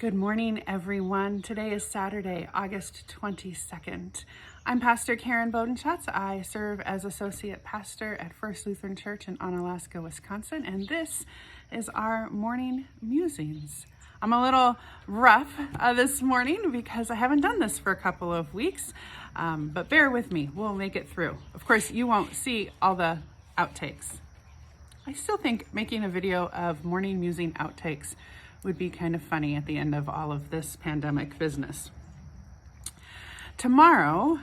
Good morning, everyone. Today is Saturday, August 22nd. I'm Pastor Karen Bodenschatz. I serve as Associate Pastor at First Lutheran Church in Onalaska, Wisconsin, and this is our morning musings. I'm a little rough this morning because I haven't done this for a couple of weeks, but bear with me. We'll make it through. Of course, you won't see all the outtakes. I still think making a video of morning musing outtakes would be kind of funny at the end of all of this pandemic business. Tomorrow,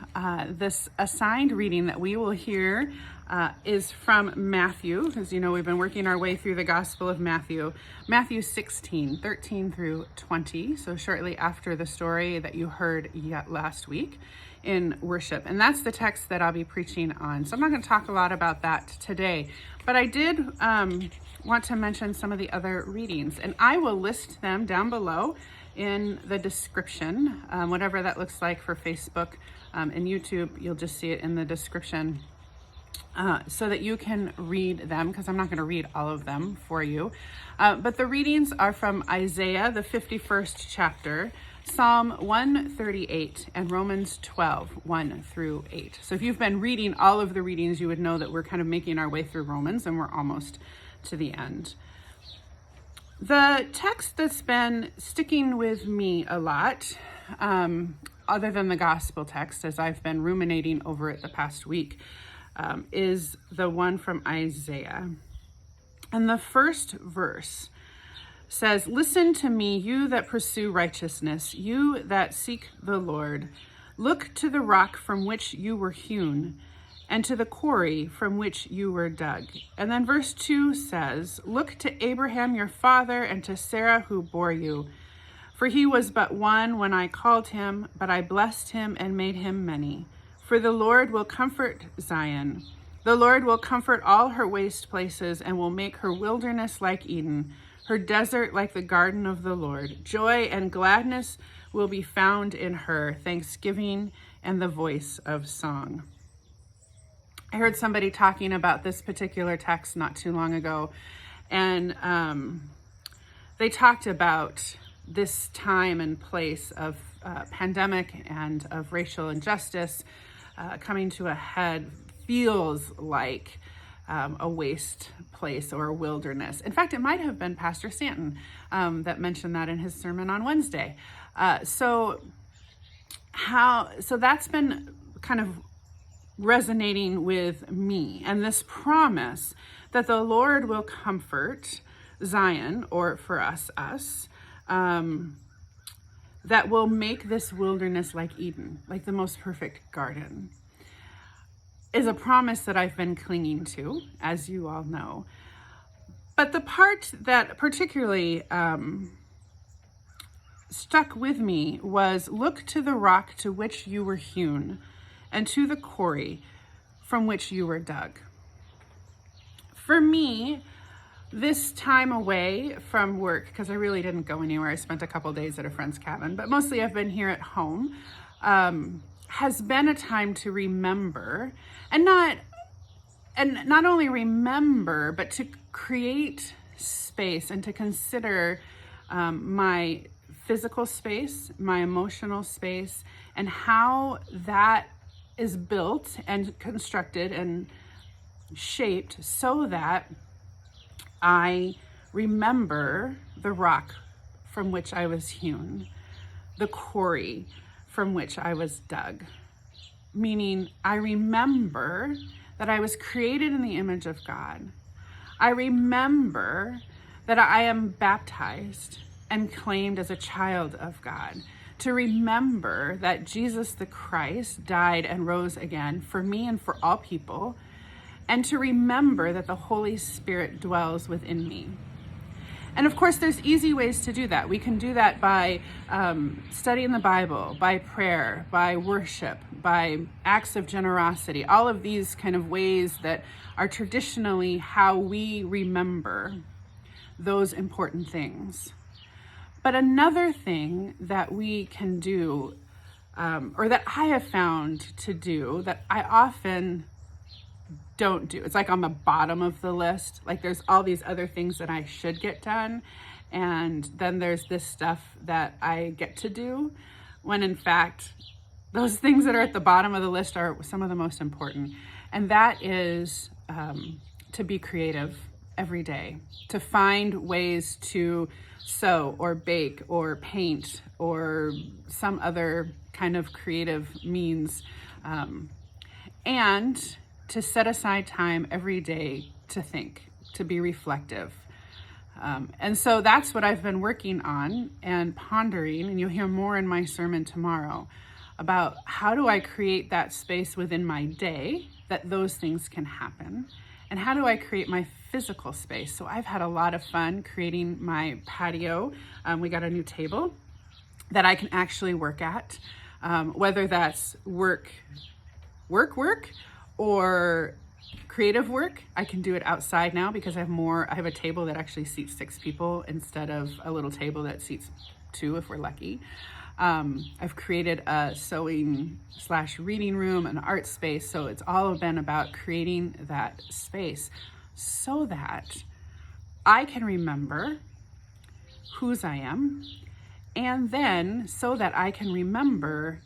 this assigned reading that we will hear is from Matthew. As you know, we've been working our way through the Gospel of Matthew. Matthew 16, 13 through 20, so shortly after the story that you heard yet last week in worship. And that's the text that I'll be preaching on. So I'm not going to talk a lot about that today, but I did want to mention some of the other readings, and I will list them down below in the description, whatever that looks like for Facebook and YouTube. You'll just see it in the description so that you can read them, because I'm not going to read all of them for you. But the readings are from Isaiah, the 51st chapter, Psalm 138, and Romans 12, 1 through 8. So if you've been reading all of the readings, you would know that we're kind of making our way through Romans, and we're almost to the end. The text that's been sticking with me a lot, other than the gospel text, as I've been ruminating over it the past week, is the one from Isaiah. And the first verse says, "Listen to me, you that pursue righteousness, you that seek the Lord. Look to the rock from which you were hewn, and to the quarry from which you were dug." And then verse 2 says, "Look to Abraham your father and to Sarah who bore you. For he was but one when I called him, but I blessed him and made him many. For the Lord will comfort Zion. The Lord will comfort all her waste places and will make her wilderness like Eden, her desert like the garden of the Lord. Joy and gladness will be found in her, thanksgiving and the voice of song." I heard somebody talking about this particular text not too long ago, and they talked about this time and place of pandemic and of racial injustice coming to a head feels like a waste place or a wilderness. In fact, it might have been Pastor Stanton that mentioned that in his sermon on Wednesday. So that's been kind of resonating with me, and this promise that the Lord will comfort Zion, or for us, that will make this wilderness like Eden, like the most perfect garden, is a promise that I've been clinging to, as you all know. But the part that particularly stuck with me was, "Look to the rock to which you were hewn, and to the quarry from which you were dug." For me, this time away from work, because I really didn't go anywhere, I spent a couple days at a friend's cabin, but mostly I've been here at home, has been a time to remember, and not only remember, but to create space and to consider my physical space, my emotional space, and how that is built and constructed and shaped so that I remember the rock from which I was hewn, the quarry from which I was dug. Meaning, I remember that I was created in the image of God. I remember that I am baptized and claimed as a child of God. To remember that Jesus the Christ died and rose again for me and for all people, and to remember that the Holy Spirit dwells within me. And of course, there's easy ways to do that. We can do that by studying the Bible, by prayer, by worship, by acts of generosity, all of these kind of ways that are traditionally how we remember those important things. But another thing that we can do, or that I have found to do, that I often don't do, it's like on the bottom of the list, like there's all these other things that I should get done, And then there's this stuff that I get to do, when in fact, those things that are at the bottom of the list are some of the most important. And that is to be creative every day, to find ways to sew or bake or paint or some other kind of creative means, and to set aside time every day to think, to be reflective. And so that's what I've been working on and pondering, and you'll hear more in my sermon tomorrow about how do I create that space within my day that those things can happen, and how do I create my physical space. So I've had a lot of fun creating my patio. We got a new table that I can actually work at, whether that's work, or creative work. I can do it outside now because I have a table that actually seats 6 people instead of a little table that seats 2 if we're lucky. I've created a sewing/reading room, an art space. So it's all been about creating that space so that I can remember whose I am, and then so that I can remember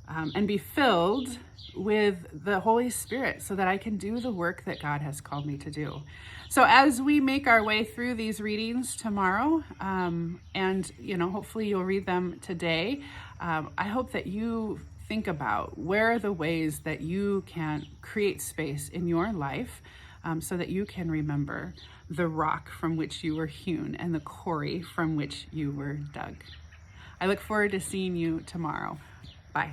and be filled with the Holy Spirit so that I can do the work that God has called me to do. So as we make our way through these readings tomorrow, and hopefully you'll read them today, I hope that you think about where are the ways that you can create space in your life, so that you can remember the rock from which you were hewn and the quarry from which you were dug. I look forward to seeing you tomorrow. Bye.